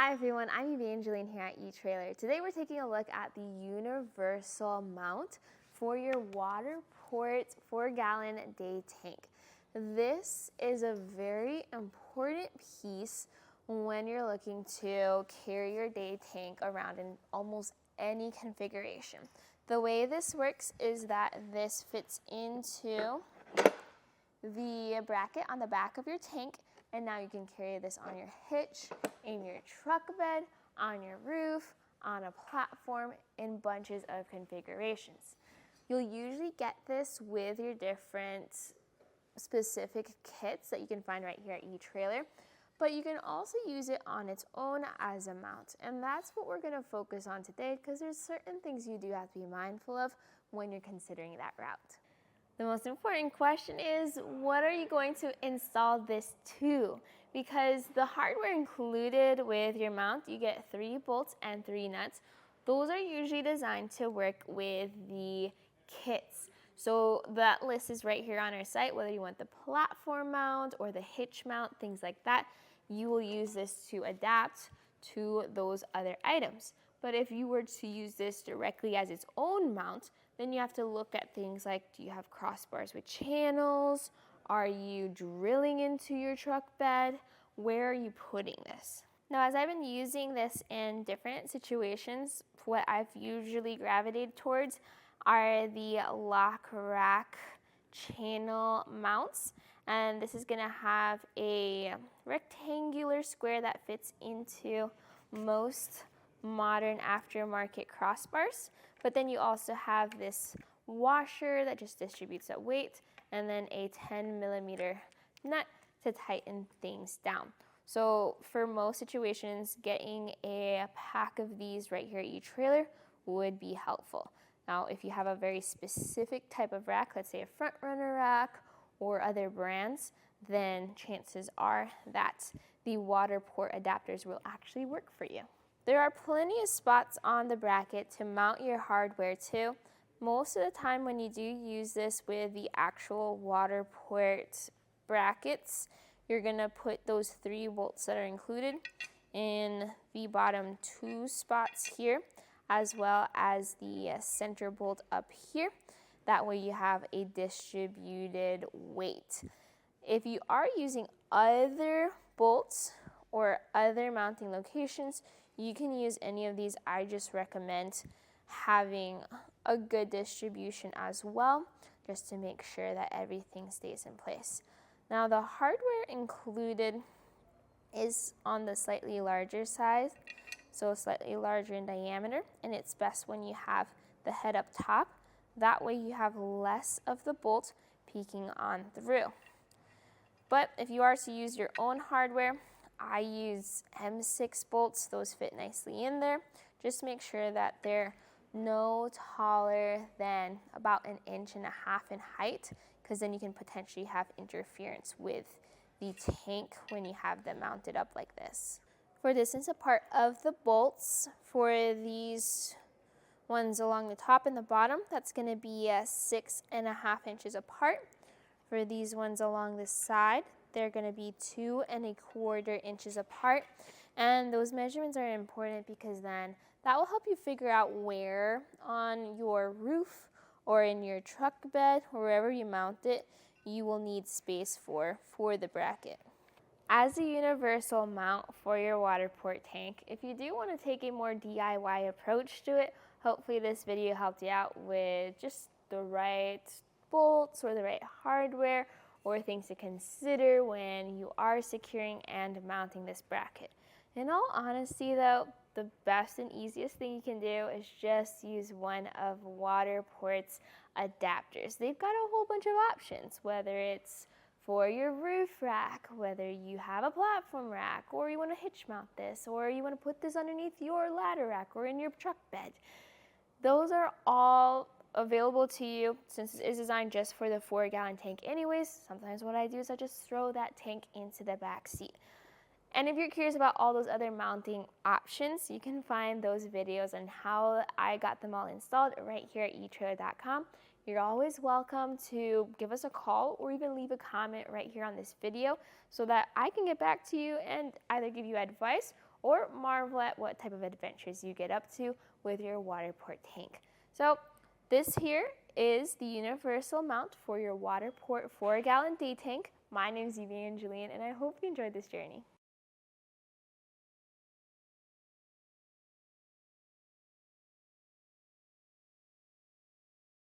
Hi everyone, I'm Evangeline here at Etrailer. Today we're taking a look at the universal mount for your WaterPORT 4-gallon day tank. This is a very important piece when you're looking to carry your day tank around in almost any configuration. The way this works is that this fits into the bracket on the back of your tank, and now you can carry this on your hitch, in your truck bed, on your roof, on a platform, in bunches of configurations. You'll usually get this with your different specific kits that you can find right here at Etrailer, but you can also use it on its own as a mount, and that's what we're going to focus on today because there's certain things you do have to be mindful of when you're considering that route. The most important question is, what are you going to install this to? Because the hardware included with your mount, you get 3 bolts and 3 nuts. Those are usually designed to work with the kits. So that list is right here on our site, whether you want the platform mount or the hitch mount, things like that. You will use this to adapt to those other items. But if you were to use this directly as its own mount, then you have to look at things like, do you have crossbars with channels? Are you drilling into your truck bed? Where are you putting this? Now, as I've been using this in different situations, what I've usually gravitated towards are the lock rack channel mounts. And this is gonna have a rectangular square that fits into most modern aftermarket crossbars, but then you also have this washer that just distributes that weight, and then a 10mm nut to tighten things down. So for most situations, getting a pack of these right here at Etrailer would be helpful. Now, if you have a very specific type of rack, let's say a front runner rack or other brands, then chances are that the WaterPORT adapters will actually work for you. There are plenty of spots on the bracket to mount your hardware to. Most of the time when you do use this with the actual WaterPORT brackets, you're gonna put those 3 bolts that are included in the bottom 2 spots here, as well as the center bolt up here. That way you have a distributed weight. If you are using other bolts or other mounting locations, you can use any of these. I just recommend having a good distribution as well, just to make sure that everything stays in place. Now, the hardware included is on the slightly larger side, so slightly larger in diameter, and it's best when you have the head up top. That way you have less of the bolt peeking on through. But if you are to use your own hardware, I use M6 bolts. Those fit nicely in there. Just make sure that they're no taller than about 1.5 inches in height, because then you can potentially have interference with the tank when you have them mounted up like this. For distance apart of the bolts, for these ones along the top and the bottom, that's going to be 6.5 inches apart. For these ones along the side, they're going to be 2.25 inches apart, and those measurements are important because then that will help you figure out where on your roof or in your truck bed or wherever you mount it you will need space for the bracket. As a universal mount for your WaterPORT tank, if you do want to take a more DIY approach to it, hopefully this video helped you out with just the right bolts or the right hardware or things to consider when you are securing and mounting this bracket. In all honesty though, the best and easiest thing you can do is just use one of WaterPORT's adapters. They've got a whole bunch of options, whether it's for your roof rack, whether you have a platform rack, or you want to hitch mount this, or you want to put this underneath your ladder rack or in your truck bed. Those are all available to you since it is designed just for the 4-gallon tank anyways. Sometimes what I do is I just throw that tank into the back seat. And if you're curious about all those other mounting options, you can find those videos on how I got them all installed right here at etrailer.com. you're always welcome to give us a call or even leave a comment right here on this video so that I can get back to you and either give you advice or marvel at what type of adventures you get up to with your WaterPORT tank. So this here is the universal mount for your WaterPORT 4-gallon day tank. My name is Evangeline, and I hope you enjoyed this journey.